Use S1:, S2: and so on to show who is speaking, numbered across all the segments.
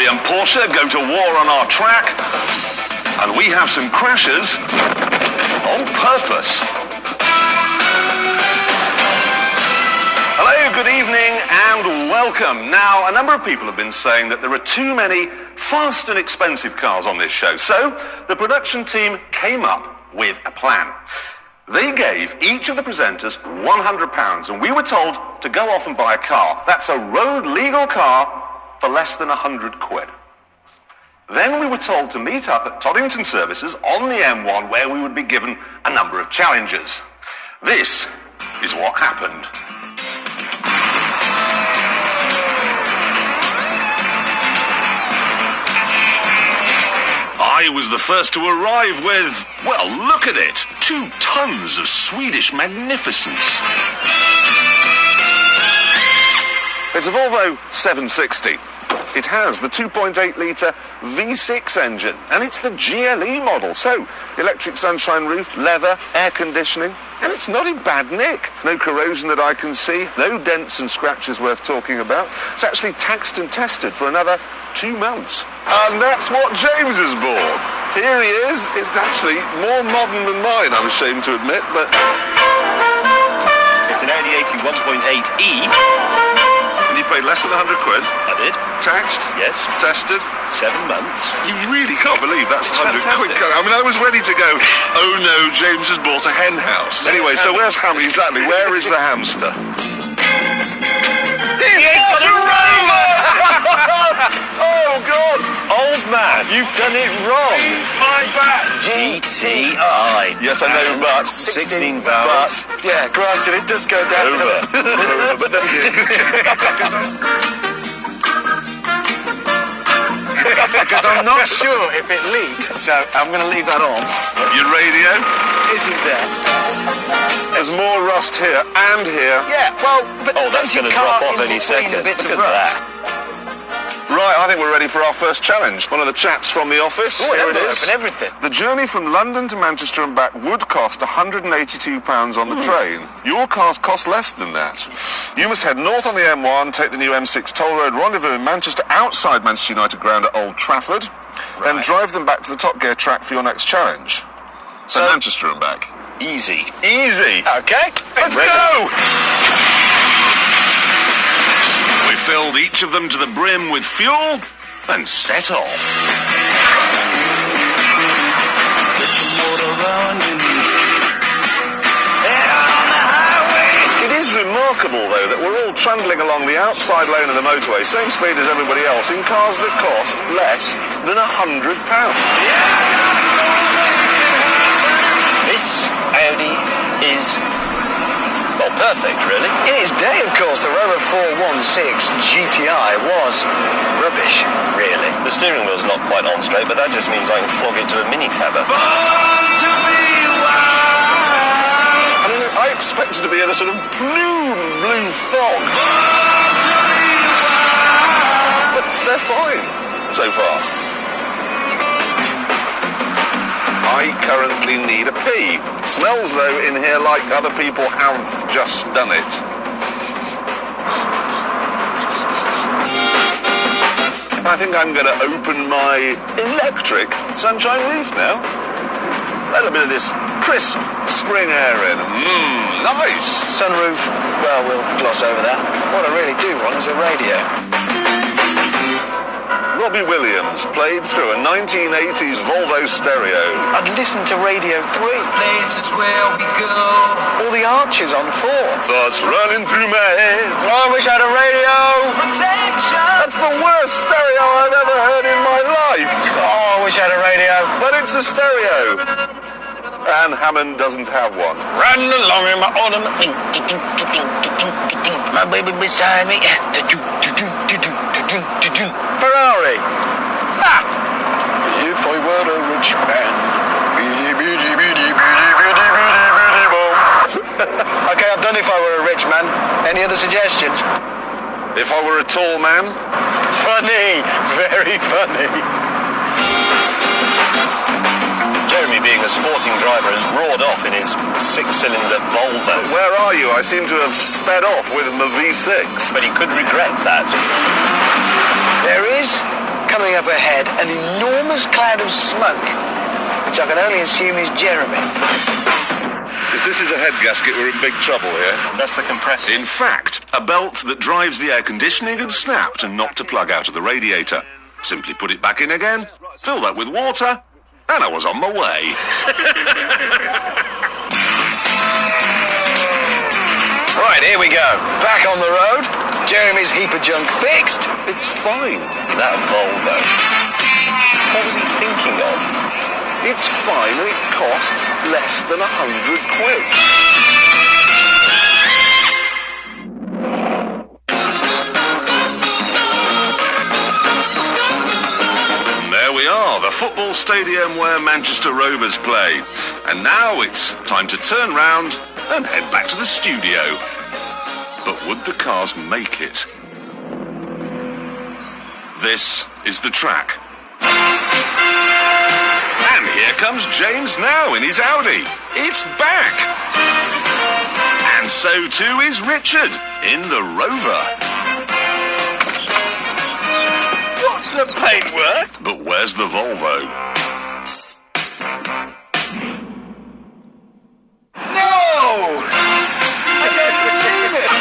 S1: Ferrari and Porsche go to war on our track, and we have some crashers on purpose. Hello, good evening and welcome. Now, a number of people have been saying that there are too many fast and expensive cars on this show, so the production team came up with a plan. They gave each of the presenters £100, and we were told to go off and buy a car. That's a road legal car for less than £100. Then we were told to meet up at Toddington Services on the M1, where we would be given a number of challenges. This is what happened. I was the first to arrive with, well, look at it, 2 tons of Swedish magnificence. It's a Volvo 760. It has the 2.8-litre V6 engine, and it's the GLE model, so electric sunshine roof, leather, air conditioning, and it's not in bad nick. No corrosion that I can see, no dents and scratches worth talking about. It's actually taxed and tested for another 2 months. And that's what James has bought. Here he is. It's actually more modern than mine, I'm ashamed to admit, but...
S2: It's an Audi 81.8E.
S1: And you paid less than £100?
S2: I did.
S1: Taxed?
S2: Yes.
S1: Tested?
S2: 7 months.
S1: You really can't believe that's £100.
S2: Fantastic.
S1: I mean, I was ready to go, oh no, James has bought a hen house. Anyway, so where's Ham? Exactly, where is the hamster? He's got a rover! Oh, God!
S2: Old man, you've done it wrong.
S1: My back!
S2: GTI.
S1: Yes, I know, but...
S2: 16 valves.
S1: But, yeah, granted, it does go down.
S2: Over.
S1: But then...
S3: Because I'm not sure if it leaks, so I'm going to leave that on.
S1: Your radio?
S3: Isn't there?
S1: There's more rust here and here.
S3: Yeah, well, but
S2: Oh, that's going to drop off any second.
S3: The bits
S2: Look
S3: of
S2: at
S3: rust.
S2: that.
S1: Right, I think we're ready for our first challenge. One of the chaps from the office.
S3: Oh,
S1: Here it is.
S3: and everything.
S1: The journey from London to Manchester and back would cost £182 on the train. Your cars cost less than that. You must head north on the M1, take the new M6 toll road, rendezvous in Manchester outside Manchester United ground at Old Trafford, then drive them back to the Top Gear track for your next challenge. So Manchester and back.
S2: Easy.
S1: Easy.
S3: Okay.
S1: Let's go! We filled each of them to the brim with fuel and set off. It is remarkable, though, that we're all trundling along the outside lane of the motorway, same speed as everybody else, in cars that cost less than £100.
S2: This Audi is, well, perfect, really.
S3: In its day, of course, the Rover 416 GTI was rubbish, really.
S2: The steering wheel's not quite on straight, but that just means I can flog it to a minicabber.
S1: I mean, I expected to be in a sort of blue fog. But they're fine, so far. I currently need a pee. Smells, though, in here like other people have just done it. I think I'm going to open my electric sunshine roof now. Let a bit of this crisp spring air in. Nice!
S3: Sunroof, well, we'll gloss over that. What I really do want is a radio.
S1: Robbie Williams played through a 1980s Volvo stereo.
S3: I'd listen to Radio 3.
S4: Places where we go.
S3: All the Archers on 4.
S1: Thoughts running through my head.
S3: Oh, I wish I had a radio.
S4: Protection.
S1: That's the worst stereo I've ever heard in my life.
S3: Oh, I wish I had a radio.
S1: But it's a stereo. And Hammond doesn't have one.
S3: Riding along in my automobile. My baby beside me. Ferrari. Ah! If I were a rich man. Okay, I've done if I were a rich man. Any other suggestions?
S1: If I were a tall man.
S3: Funny. Very funny.
S2: Jeremy, being a sporting driver, has roared off in his 6-cylinder Volvo.
S1: Where are you? I seem to have sped off with my V6.
S2: But he could regret that.
S3: There is coming up ahead, an enormous cloud of smoke, which I can only assume is Jeremy.
S1: If this is a head gasket, we're in big trouble here.
S2: That's the compressor.
S1: In fact, a belt that drives the air conditioning had snapped and knocked a plug out of the radiator. Simply put it back in again, fill that with water, and I was on my way.
S3: Right, here we go. Back on the road. Jeremy's heap of junk fixed.
S1: It's fine.
S2: That Volvo. What was he thinking of?
S1: It's fine and it cost less than £100. There we are, the football stadium where Manchester Rovers play. And now it's time to turn round and head back to the studio. But would the cars make it? This is the track. And here comes James now in his Audi. It's back. And so too is Richard in the Rover.
S2: What's the paintwork?
S1: But where's the Volvo?
S2: No! I don't believe it.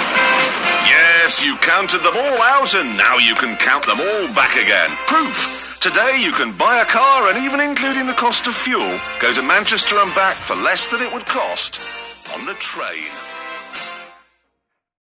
S1: Yes, you counted them all out and now you can count them all back again. Proof. Today you can buy a car and even including the cost of fuel, go to Manchester and back for less than it would cost on the train.